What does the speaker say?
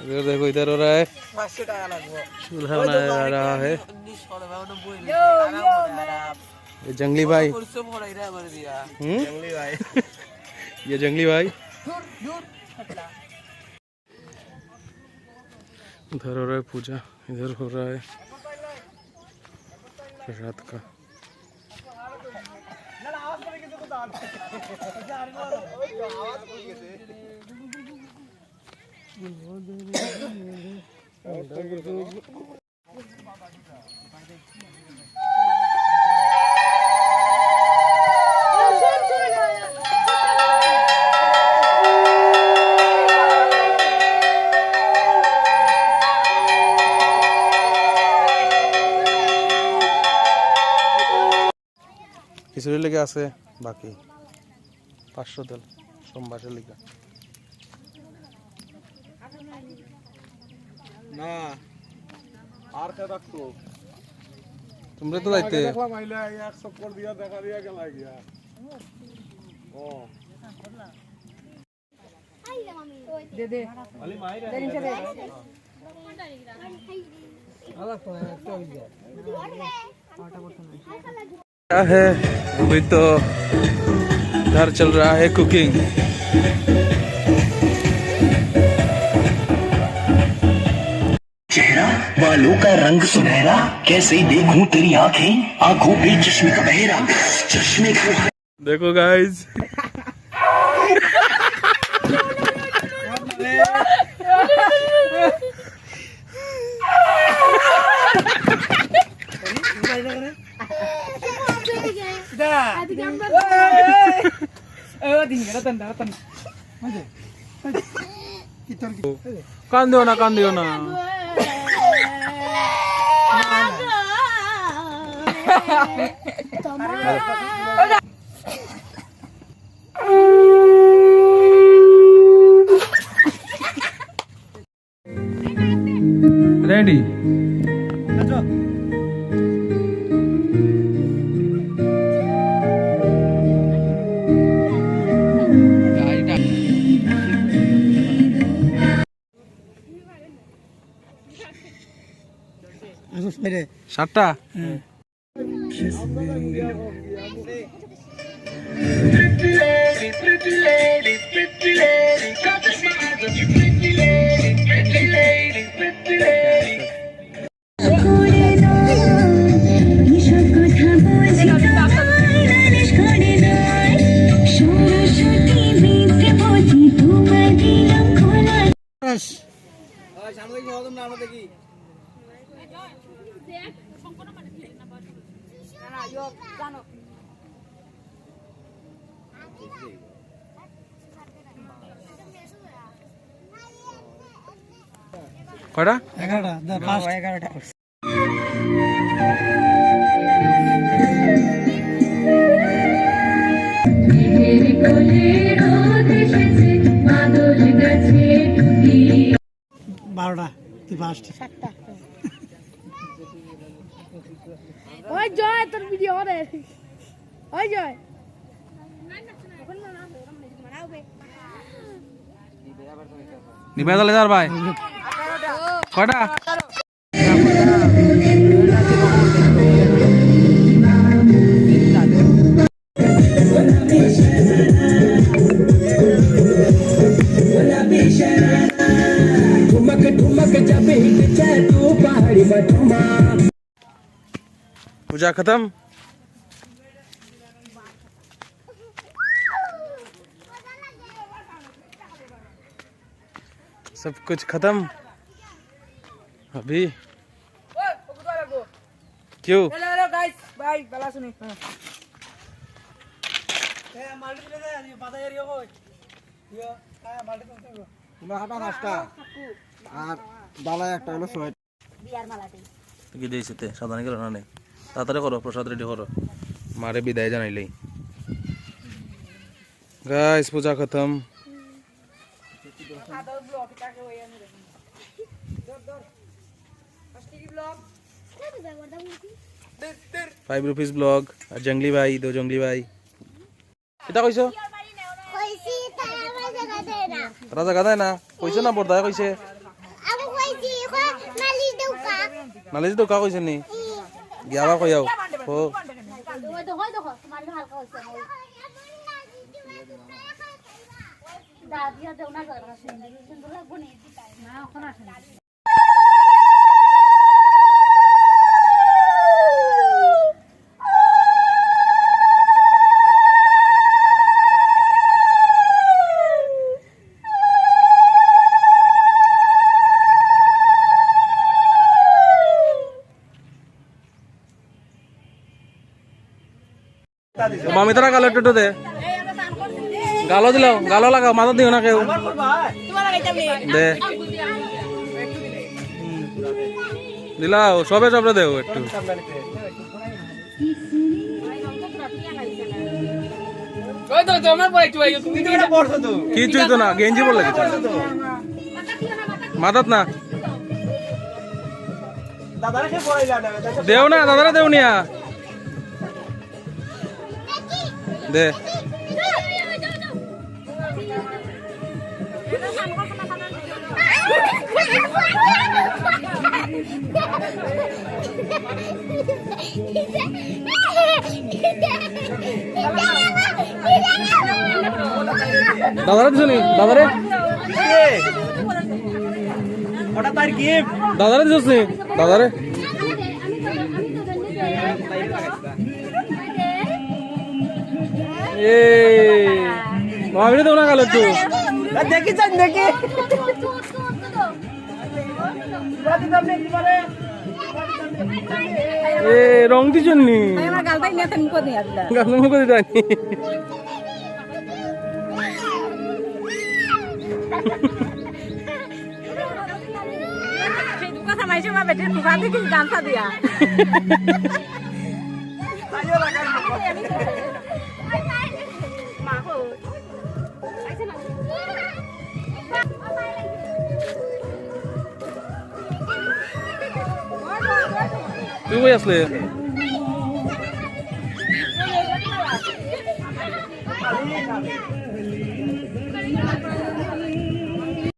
इधर देखो, इधर हो रहा है, चूल्हा बनाया जा रहा है। ये जंगली भाई, जंगली भाई ये जंगली भाई। उधर हो रहा है पूजा, इधर हो रहा है रात का। খিচুড়ি লেগে আছে বাকি 500 তেল সোমবারের লেগে না আর কে রাখতো তোমরা তো যাইতে দেখলাম আইলা 100 করে দিয়া দেখা দিয়া গেল গিয়া ও আইলা মামি দে দে খালি মাইরা দে নিচে দে আলা তো একটা হই যায় আটা করতে না क्या है अभी तो घर चल रहा है कुकिंग। चेहरा बालों का रंग सुनहरा, कैसे देखूं तेरी आंखें, आंखों पे चश्मे का बहेरा, चश्मे को देखो गाइस कान दियो ना रेडी সাতটা কয়টা 11টা ওই জয় তোর ভিডিও রে ওই জয় নিবে তাহলে যার ভাই কয়টা पूजा खत्म सब कुछ खत्म अभी क्यों हेलो गाइस बाय बला सुनी কি দিয়েছে সাবধানে গেল না তাড়াতাড়ি করো প্রসাদ রেডি করো মারে বিদায় জানাইলেই গাইস पूजा खत्म ₹5 ब्लॉग और जंगली भाई दो जंगली भाई कितना কইছো কইছি তারা জায়গা দেয় না কইছো না বড়দা কইছে নালে তো কা কইছে নি গিয়াবা কইয়াও ও ওই দেখো তোমার হালকা হইছে দাদিয়া দেও না করে সুন্দর লাগবো না এখন আসে না মামিতারা গালো একটু দে গালো দিলাও গালো লাগাও মাথা দিও না কেউ দে দিলাও সবে সবরে দেও একটু কিছুই তো না গেঞ্জি বললে কিছু মাথাত না দেও না দাদারা দেও নিয়া দে দাদারে দিছো নি দাদারে ওটা তার গিফট দাদারে দিছোস নি দাদারে এ মামিরে দেও না গালো একটু দেখি চান দেখি এ রং দিছন নি আমার গালটাই নেতেন কোনি আদলা গালো মুখে দিতানি সেই দুকা সামাইছে মা বেটে দুকা দেখি গানটা দিয়া মা কো আইছে না তুই কই আসলে খালি